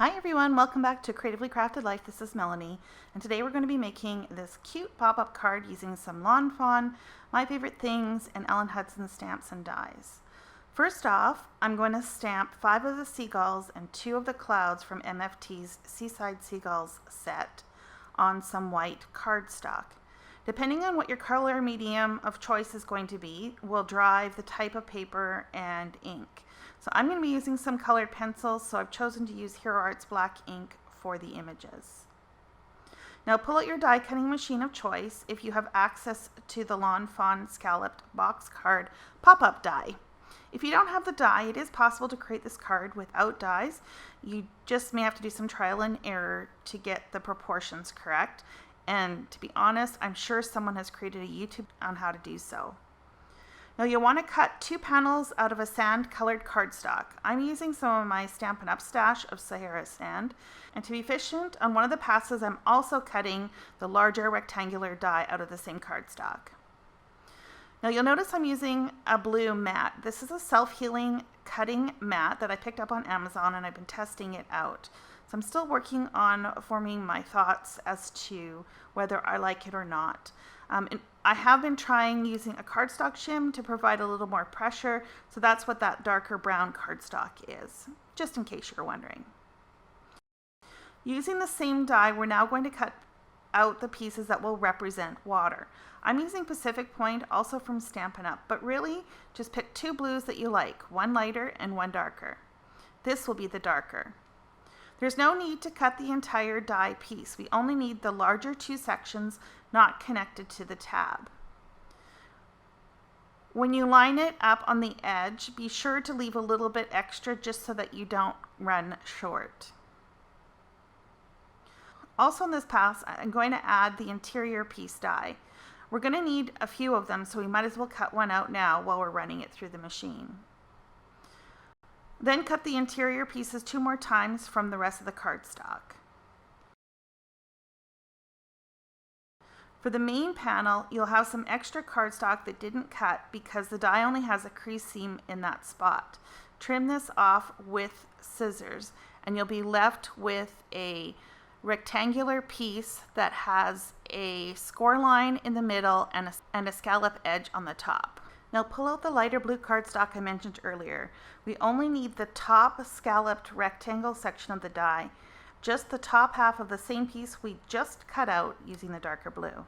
Hi everyone, welcome back to Creatively Crafted Life. This is Melanie, and today we're going to be making this cute pop-up card using some Lawn Fawn, My Favorite Things, and Ellen Hudson stamps and dies. First off, I'm going to stamp 5 of the seagulls and 2 of the clouds from MFT's Seaside Seagulls set on some white cardstock. Depending on what your color medium of choice is going to be, will drive the type of paper and ink. So I'm going to be using some colored pencils, so I've chosen to use Hero Arts black ink for the images. Now pull out your die cutting machine of choice if you have access to the Lawn Fawn scalloped box card pop-up die. If you don't have the die, it is possible to create this card without dies. You just may have to do some trial and error to get the proportions correct. And to be honest, I'm sure someone has created a YouTube on how to do so. Now you'll want to cut 2 panels out of a sand colored cardstock. I'm using some of my Stampin' Up! Stash of Sahara sand, and to be efficient, on one of the passes I'm also cutting the larger rectangular die out of the same cardstock. Now you'll notice I'm using a blue mat. This is a self-healing cutting mat that I picked up on Amazon, and I've been testing it out. So I'm still working on forming my thoughts as to whether I like it or not. I have been trying using a cardstock shim to provide a little more pressure, so that's what that darker brown cardstock is, just in case you're wondering. Using the same die, we're now going to cut out the pieces that will represent water. I'm using Pacific Point, also from Stampin' Up!, but really just pick 2 blues that you like, one lighter and one darker. This will be the darker. There's no need to cut the entire die piece. We only need the larger 2 sections not connected to the tab. When you line it up on the edge, be sure to leave a little bit extra just so that you don't run short. Also in this pass, I'm going to add the interior piece die. We're going to need a few of them, so we might as well cut one out now while we're running it through the machine. Then cut the interior pieces 2 more times from the rest of the cardstock. For the main panel, you'll have some extra cardstock that didn't cut because the die only has a crease seam in that spot. Trim this off with scissors, and you'll be left with a rectangular piece that has a score line in the middle and a scallop edge on the top. Now pull out the lighter blue cardstock I mentioned earlier. We only need the top scalloped rectangle section of the die, just the top half of the same piece we just cut out using the darker blue.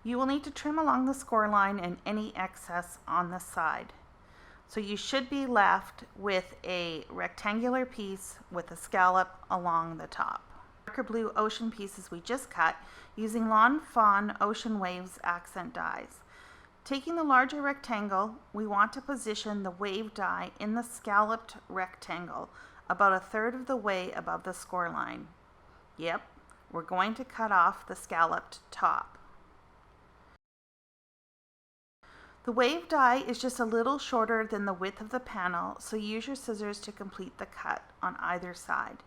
You will need to trim along the score line and any excess on the side. So you should be left with a rectangular piece with a scallop along the top. Darker blue ocean pieces we just cut using Lawn Fawn Ocean Waves accent dies. Taking the larger rectangle, we want to position the wave die in the scalloped rectangle about 1/3 of the way above the score line. Yep, we're going to cut off the scalloped top. The wave die is just a little shorter than the width of the panel, so use your scissors to complete the cut on either side.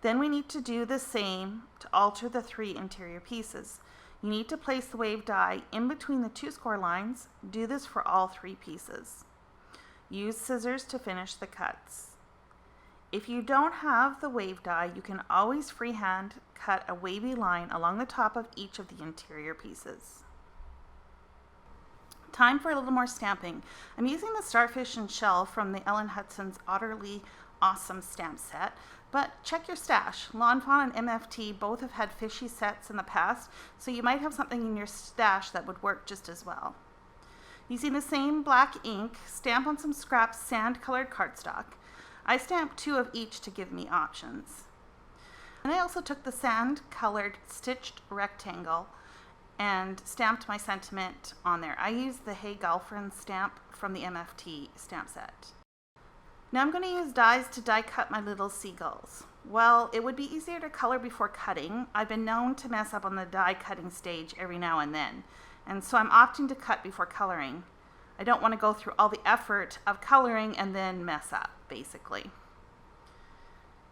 Then we need to do the same to alter the 3 interior pieces. You need to place the wave die in between the 2 score lines. Do this for all 3 pieces. Use scissors to finish the cuts. If you don't have the wave die, you can always freehand cut a wavy line along the top of each of the interior pieces. Time for a little more stamping. I'm using the Starfish and Shell from the Ellen Hudson's Utterly Awesome stamp set, but check your stash. Lawn Fawn and MFT both have had fishy sets in the past, so you might have something in your stash that would work just as well. Using the same black ink, stamp on some scrap sand colored cardstock. I stamped 2 of each to give me options. And I also took the sand colored stitched rectangle and stamped my sentiment on there. I used the Hey Girlfriend stamp from the MFT stamp set. Now I'm going to use dies to die cut my little seagulls. Well, it would be easier to color before cutting. I've been known to mess up on the die cutting stage every now and then, and so I'm opting to cut before coloring. I don't want to go through all the effort of coloring and then mess up, basically.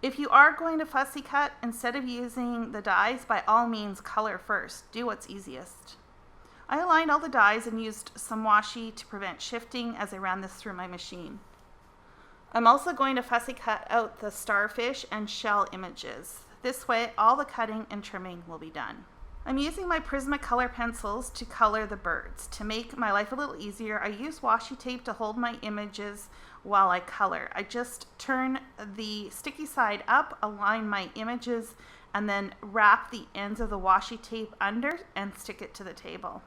If you are going to fussy cut, instead of using the dies, by all means color first. Do what's easiest. I aligned all the dies and used some washi to prevent shifting as I ran this through my machine. I'm also going to fussy cut out the starfish and shell images. This way, all the cutting and trimming will be done. I'm using my Prismacolor pencils to color the birds. To make my life a little easier, I use washi tape to hold my images while I color. I just turn the sticky side up, align my images, and then wrap the ends of the washi tape under and stick it to the table.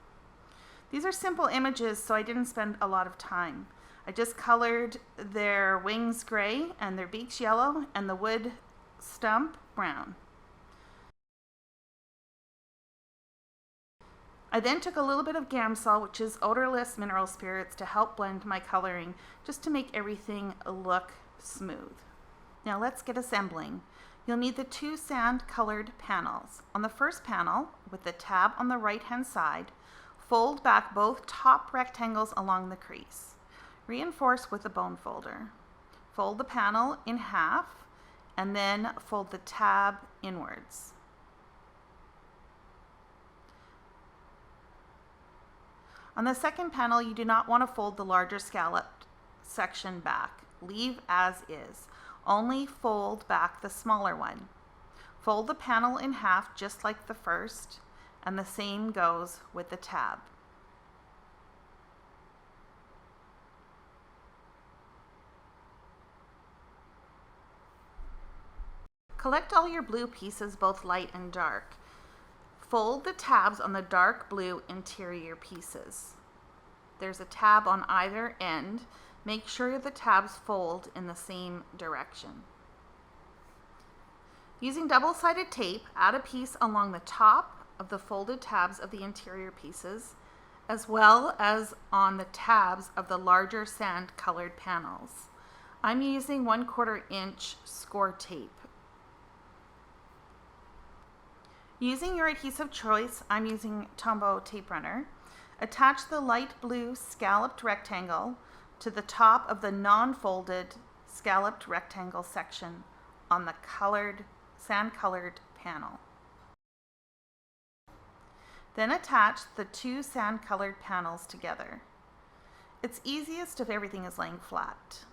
These are simple images, so I didn't spend a lot of time. I just colored their wings gray and their beaks yellow and the wood stump brown. I then took a little bit of Gamsol, which is odorless mineral spirits, to help blend my coloring, just to make everything look smooth. Now let's get assembling. You'll need the 2 sand colored panels. On the first panel, with the tab on the right hand side, fold back both top rectangles along the crease. Reinforce with a bone folder. Fold the panel in half and then fold the tab inwards. On the second panel, you do not want to fold the larger scalloped section back. Leave as is. Only fold back the smaller one. Fold the panel in half just like the first, and the same goes with the tab. Collect all your blue pieces, both light and dark. Fold the tabs on the dark blue interior pieces. There's a tab on either end. Make sure the tabs fold in the same direction. Using double-sided tape, add a piece along the top of the folded tabs of the interior pieces, as well as on the tabs of the larger sand-colored panels. I'm using 1/4 inch score tape. Using your adhesive choice, I'm using Tombow Tape Runner. Attach the light blue scalloped rectangle to the top of the non-folded scalloped rectangle section on the sand-colored panel. Then attach the 2 sand-colored panels together. It's easiest if everything is laying flat.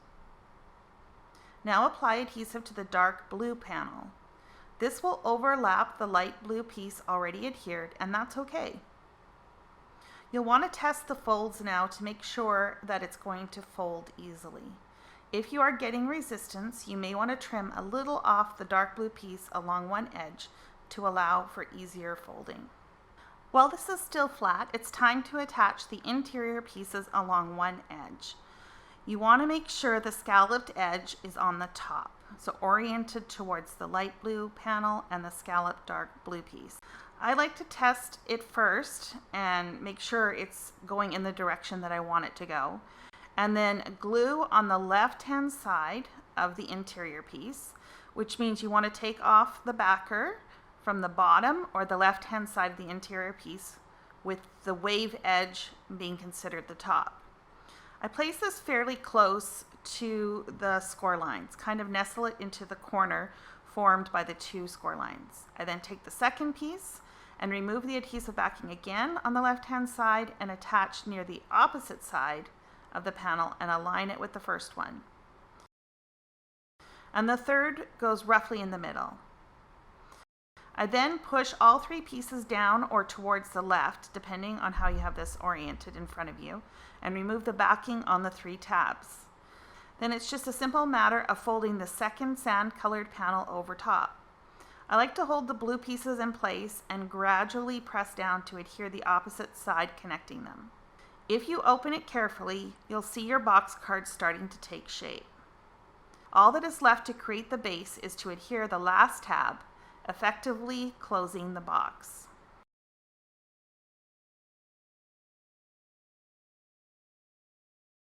Now apply adhesive to the dark blue panel. This will overlap the light blue piece already adhered, and that's okay. You'll want to test the folds now to make sure that it's going to fold easily. If you are getting resistance, you may want to trim a little off the dark blue piece along one edge to allow for easier folding. While this is still flat, it's time to attach the interior pieces along one edge. You want to make sure the scalloped edge is on the top, so oriented towards the light blue panel and the scalloped dark blue piece. I like to test it first and make sure it's going in the direction that I want it to go. And then glue on the left-hand side of the interior piece, which means you want to take off the backer from the bottom or the left-hand side of the interior piece, with the wave edge being considered the top. I place this fairly close to the score lines, kind of nestle it into the corner formed by the 2 score lines. I then take the second piece and remove the adhesive backing again on the left-hand side and attach near the opposite side of the panel and align it with the first one. And the third goes roughly in the middle. I then push all 3 pieces down or towards the left, depending on how you have this oriented in front of you, and remove the backing on the 3 tabs. Then it's just a simple matter of folding the second sand-colored panel over top. I like to hold the blue pieces in place and gradually press down to adhere the opposite side, connecting them. If you open it carefully, you'll see your box card starting to take shape. All that is left to create the base is to adhere the last tab, effectively closing the box.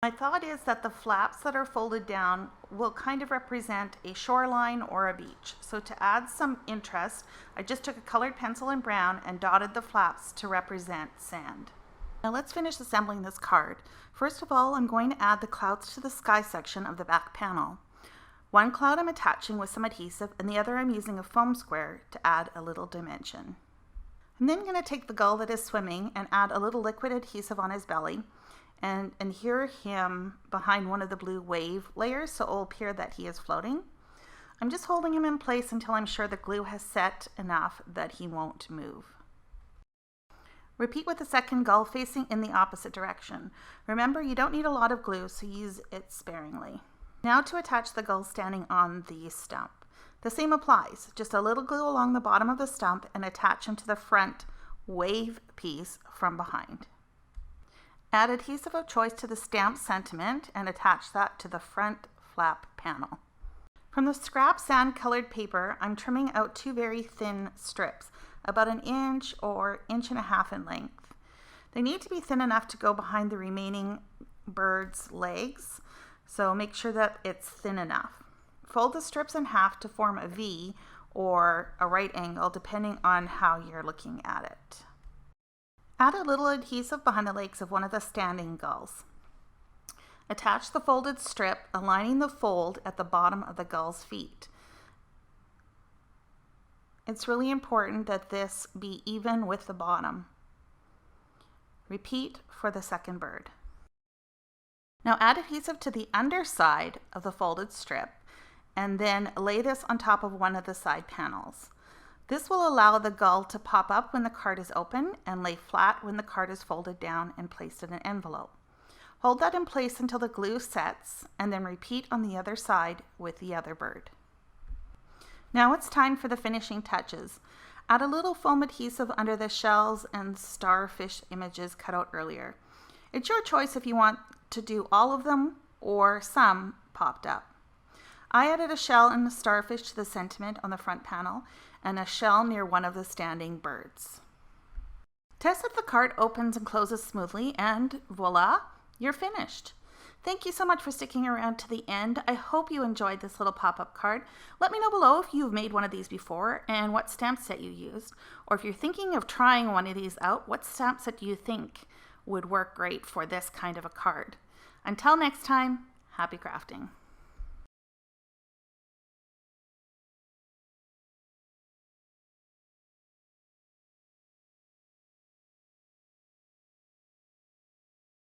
My thought is that the flaps that are folded down will kind of represent a shoreline or a beach. So to add some interest, I just took a colored pencil in brown and dotted the flaps to represent sand. Now let's finish assembling this card. First of all, I'm going to add the clouds to the sky section of the back panel. One cloud I'm attaching with some adhesive, and the other I'm using a foam square to add a little dimension. I'm then going to take the gull that is swimming and add a little liquid adhesive on his belly and hear him behind one of the blue wave layers, so it will appear that he is floating. I'm just holding him in place until I'm sure the glue has set enough that he won't move. Repeat with the second gull facing in the opposite direction. Remember, you don't need a lot of glue, so use it sparingly. Now to attach the gull standing on the stump. The same applies, just a little glue along the bottom of the stump and attach him to the front wave piece from behind. Add adhesive of choice to the stamp sentiment and attach that to the front flap panel. From the scrap sand colored paper, I'm trimming out 2 very thin strips, about 1 inch or 1.5 inches in length. They need to be thin enough to go behind the remaining bird's legs, so make sure that it's thin enough. Fold the strips in half to form a V or a right angle, depending on how you're looking at it. Add a little adhesive behind the legs of one of the standing gulls. Attach the folded strip, aligning the fold at the bottom of the gull's feet. It's really important that this be even with the bottom. Repeat for the second bird. Now add adhesive to the underside of the folded strip and then lay this on top of one of the side panels. This will allow the gull to pop up when the card is open and lay flat when the card is folded down and placed in an envelope. Hold that in place until the glue sets and then repeat on the other side with the other bird. Now it's time for the finishing touches. Add a little foam adhesive under the shells and starfish images cut out earlier. It's your choice if you want to do all of them or some popped up. I added a shell and a starfish to the sentiment on the front panel and a shell near one of the standing birds. Test if the card opens and closes smoothly, and voila, you're finished. Thank you so much for sticking around to the end. I hope you enjoyed this little pop-up card. Let me know below if you've made one of these before and what stamp set you used. Or if you're thinking of trying one of these out, what stamp set do you think would work great for this kind of a card? Until next time, happy crafting.